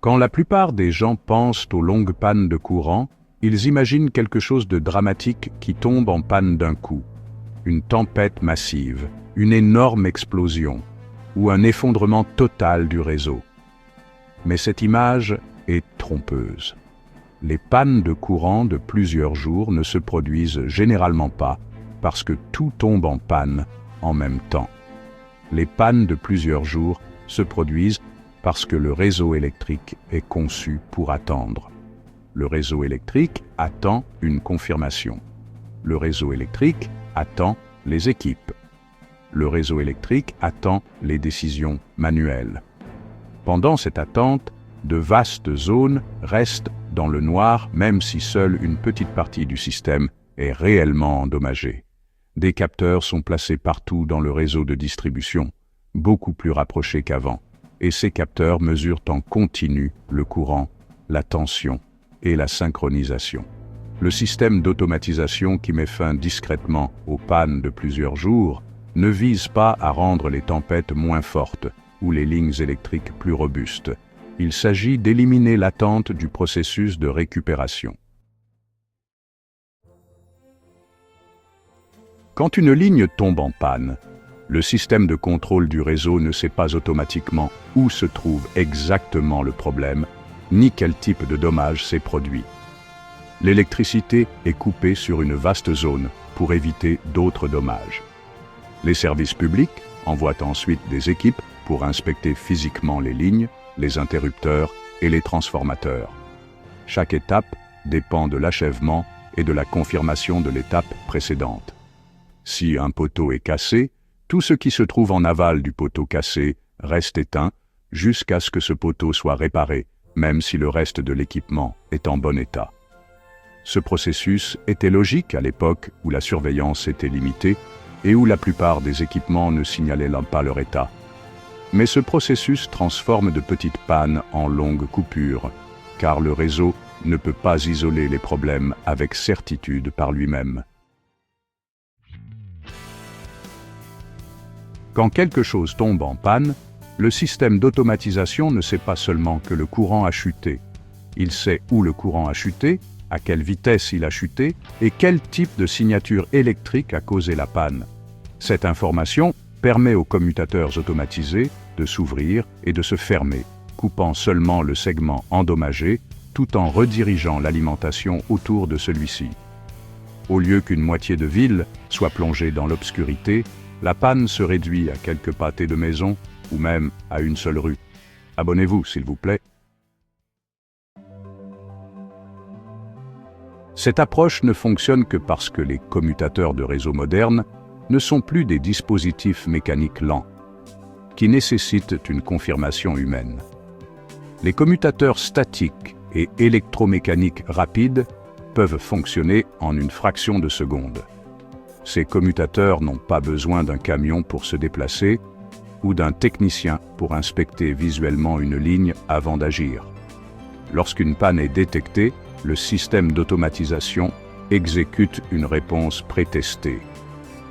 Quand la plupart des gens pensent aux longues pannes de courant, ils imaginent quelque chose de dramatique qui tombe en panne d'un coup. Une tempête massive, une énorme explosion ou un effondrement total du réseau. Mais cette image est trompeuse. Les pannes de courant de plusieurs jours ne se produisent généralement pas parce que tout tombe en panne en même temps. Les pannes de plusieurs jours se produisent parce que le réseau électrique est conçu pour attendre. Le réseau électrique attend une confirmation. Le réseau électrique attend les équipes. Le réseau électrique attend les décisions manuelles. Pendant cette attente, de vastes zones restent dans le noir même si seule une petite partie du système est réellement endommagée. Des capteurs sont placés partout dans le réseau de distribution, beaucoup plus rapprochés qu'avant, et ces capteurs mesurent en continu le courant, la tension et la synchronisation. Le système d'automatisation qui met fin discrètement aux pannes de plusieurs jours ne vise pas à rendre les tempêtes moins fortes ou les lignes électriques plus robustes. Il s'agit d'éliminer l'attente du processus de récupération. Quand une ligne tombe en panne, le système de contrôle du réseau ne sait pas automatiquement où se trouve exactement le problème, ni quel type de dommage s'est produit. L'électricité est coupée sur une vaste zone pour éviter d'autres dommages. Les services publics envoient ensuite des équipes pour inspecter physiquement les lignes, les interrupteurs et les transformateurs. Chaque étape dépend de l'achèvement et de la confirmation de l'étape précédente. Si un poteau est cassé, tout ce qui se trouve en aval du poteau cassé reste éteint jusqu'à ce que ce poteau soit réparé, même si le reste de l'équipement est en bon état. Ce processus était logique à l'époque où la surveillance était limitée et où la plupart des équipements ne signalaient pas leur état. Mais ce processus transforme de petites pannes en longues coupures, car le réseau ne peut pas isoler les problèmes avec certitude par lui-même. Quand quelque chose tombe en panne, le système d'automatisation ne sait pas seulement que le courant a chuté. Il sait où le courant a chuté, à quelle vitesse il a chuté et quel type de signature électrique a causé la panne. Cette information permet aux commutateurs automatisés de s'ouvrir et de se fermer, coupant seulement le segment endommagé tout en redirigeant l'alimentation autour de celui-ci. Au lieu qu'une moitié de ville soit plongée dans l'obscurité, la panne se réduit à quelques pâtés de maison ou même à une seule rue. Abonnez-vous, s'il vous plaît. Cette approche ne fonctionne que parce que les commutateurs de réseau modernes ne sont plus des dispositifs mécaniques lents, qui nécessitent une confirmation humaine. Les commutateurs statiques et électromécaniques rapides peuvent fonctionner en une fraction de seconde. Ces commutateurs n'ont pas besoin d'un camion pour se déplacer ou d'un technicien pour inspecter visuellement une ligne avant d'agir. Lorsqu'une panne est détectée, le système d'automatisation exécute une réponse prétestée.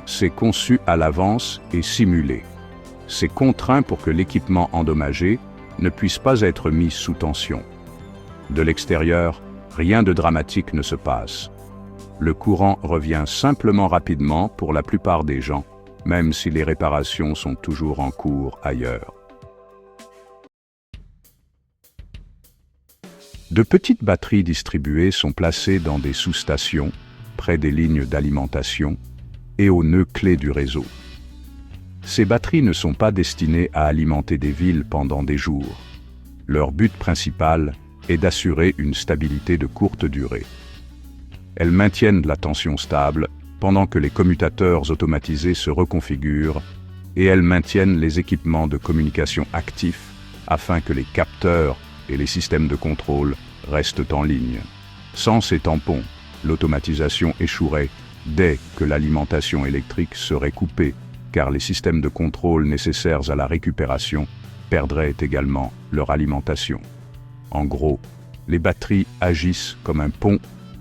C'est conçu à l'avance et simulé. C'est contraint pour que l'équipement endommagé ne puisse pas être mis sous tension. De l'extérieur, rien de dramatique ne se passe. Le courant revient simplement rapidement pour la plupart des gens, même si les réparations sont toujours en cours ailleurs. De petites batteries distribuées sont placées dans des sous-stations, près des lignes d'alimentation et aux nœuds clés du réseau. Ces batteries ne sont pas destinées à alimenter des villes pendant des jours. Leur but principal est d'assurer une stabilité de courte durée. Elles maintiennent la tension stable pendant que les commutateurs automatisés se reconfigurent et elles maintiennent les équipements de communication actifs afin que les capteurs et les systèmes de contrôle restent en ligne. Sans ces tampons, l'automatisation échouerait dès que l'alimentation électrique serait coupée, car les systèmes de contrôle nécessaires à la récupération perdraient également leur alimentation. En gros, les batteries agissent comme un pont,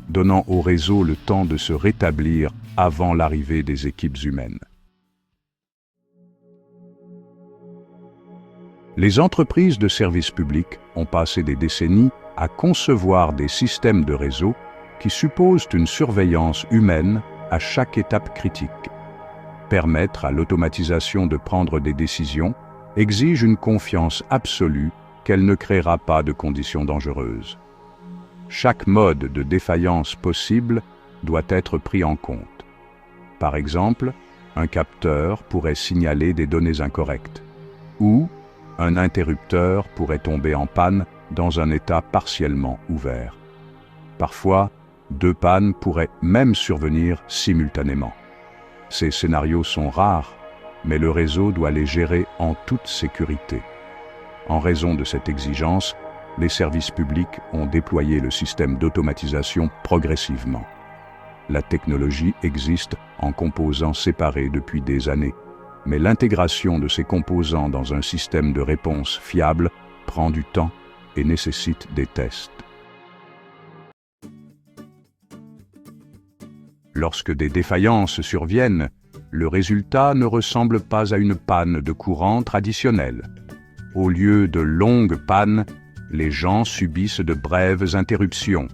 donnant au réseau le temps de se rétablir avant l'arrivée des équipes humaines. Les entreprises de services publics ont passé des décennies à concevoir des systèmes de réseau qui supposent une surveillance humaine à chaque étape critique. Permettre à l'automatisation de prendre des décisions exige une confiance absolue qu'elle ne créera pas de conditions dangereuses. Chaque mode de défaillance possible doit être pris en compte. Par exemple, un capteur pourrait signaler des données incorrectes, ou un interrupteur pourrait tomber en panne dans un état partiellement ouvert. Parfois, 2 pannes pourraient même survenir simultanément. Ces scénarios sont rares, mais le réseau doit les gérer en toute sécurité. En raison de cette exigence, les services publics ont déployé le système d'automatisation progressivement. La technologie existe en composants séparés depuis des années, mais l'intégration de ces composants dans un système de réponse fiable prend du temps et nécessite des tests. Lorsque des défaillances surviennent, le résultat ne ressemble pas à une panne de courant traditionnelle. Au lieu de longues pannes, les gens subissent de brèves interruptions.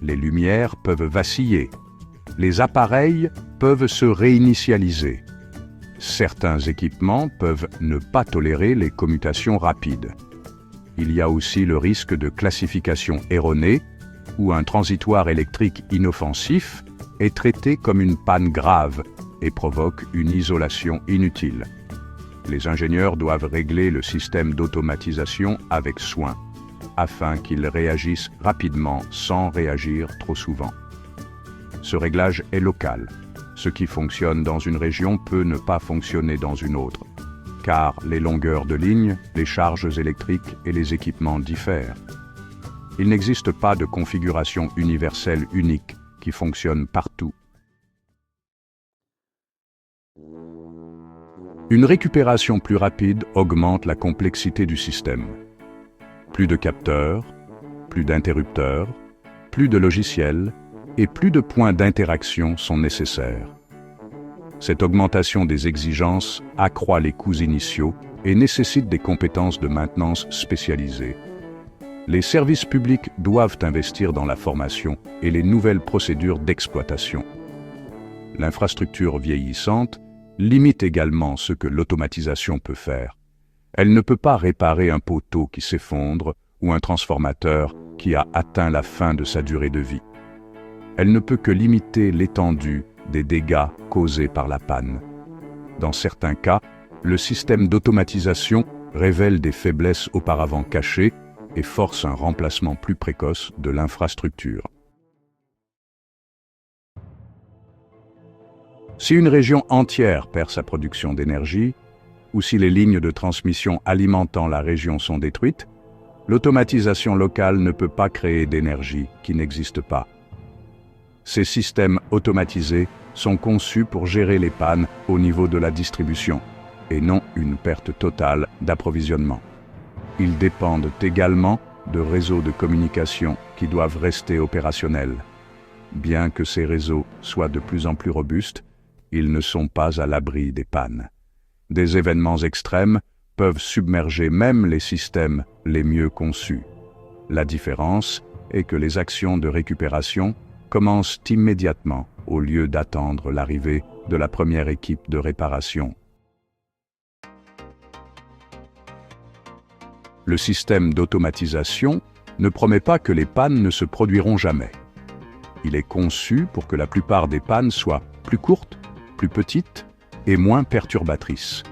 Les lumières peuvent vaciller. Les appareils peuvent se réinitialiser. Certains équipements peuvent ne pas tolérer les commutations rapides. Il y a aussi le risque de classification erronée, où un transitoire électrique inoffensif est traité comme une panne grave et provoque une isolation inutile. Les ingénieurs doivent régler le système d'automatisation avec soin, afin qu'il réagisse rapidement sans réagir trop souvent. Ce réglage est local. Ce qui fonctionne dans une région peut ne pas fonctionner dans une autre, car les longueurs de ligne, les charges électriques et les équipements diffèrent. Il n'existe pas de configuration universelle unique qui fonctionne partout. Une récupération plus rapide augmente la complexité du système. Plus de capteurs, plus d'interrupteurs, plus de logiciels et plus de points d'interaction sont nécessaires. Cette augmentation des exigences accroît les coûts initiaux et nécessite des compétences de maintenance spécialisées. Les services publics doivent investir dans la formation et les nouvelles procédures d'exploitation. L'infrastructure vieillissante limite également ce que l'automatisation peut faire. Elle ne peut pas réparer un poteau qui s'effondre ou un transformateur qui a atteint la fin de sa durée de vie. Elle ne peut que limiter l'étendue des dégâts causés par la panne. Dans certains cas, le système d'automatisation révèle des faiblesses auparavant cachées et force un remplacement plus précoce de l'infrastructure. Si une région entière perd sa production d'énergie, ou si les lignes de transmission alimentant la région sont détruites, l'automatisation locale ne peut pas créer d'énergie qui n'existe pas. Ces systèmes automatisés sont conçus pour gérer les pannes au niveau de la distribution, et non une perte totale d'approvisionnement. Ils dépendent également de réseaux de communication qui doivent rester opérationnels. Bien que ces réseaux soient de plus en plus robustes, ils ne sont pas à l'abri des pannes. Des événements extrêmes peuvent submerger même les systèmes les mieux conçus. La différence est que les actions de récupération commencent immédiatement au lieu d'attendre l'arrivée de la première équipe de réparation. Le système d'automatisation ne promet pas que les pannes ne se produiront jamais. Il est conçu pour que la plupart des pannes soient plus courtes, plus petites et moins perturbatrices.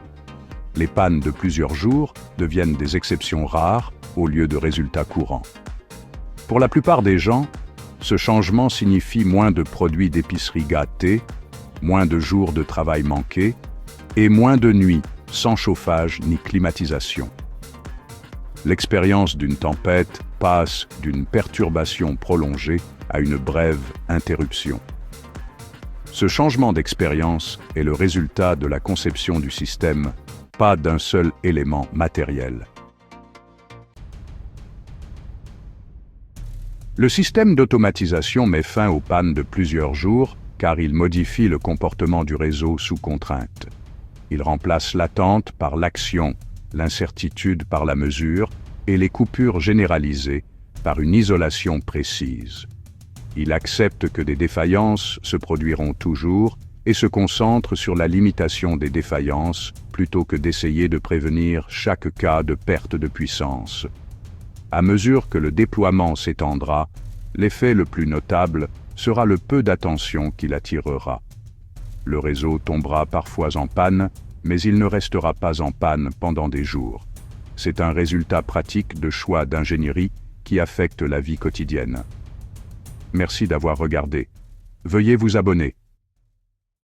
Les pannes de plusieurs jours deviennent des exceptions rares au lieu de résultats courants. Pour la plupart des gens, ce changement signifie moins de produits d'épicerie gâtés, moins de jours de travail manqués et moins de nuits sans chauffage ni climatisation. L'expérience d'une tempête passe d'une perturbation prolongée à une brève interruption. Ce changement d'expérience est le résultat de la conception du système, pas d'un seul élément matériel. Le système d'automatisation met fin aux pannes de plusieurs jours car il modifie le comportement du réseau sous contrainte. Il remplace l'attente par l'action, l'incertitude par la mesure et les coupures généralisées par une isolation précise. Il accepte que des défaillances se produiront toujours et se concentre sur la limitation des défaillances plutôt que d'essayer de prévenir chaque cas de perte de puissance. À mesure que le déploiement s'étendra, l'effet le plus notable sera le peu d'attention qu'il attirera. Le réseau tombera parfois en panne, mais il ne restera pas en panne pendant des jours. C'est un résultat pratique de choix d'ingénierie qui affecte la vie quotidienne. Merci d'avoir regardé. Veuillez vous abonner.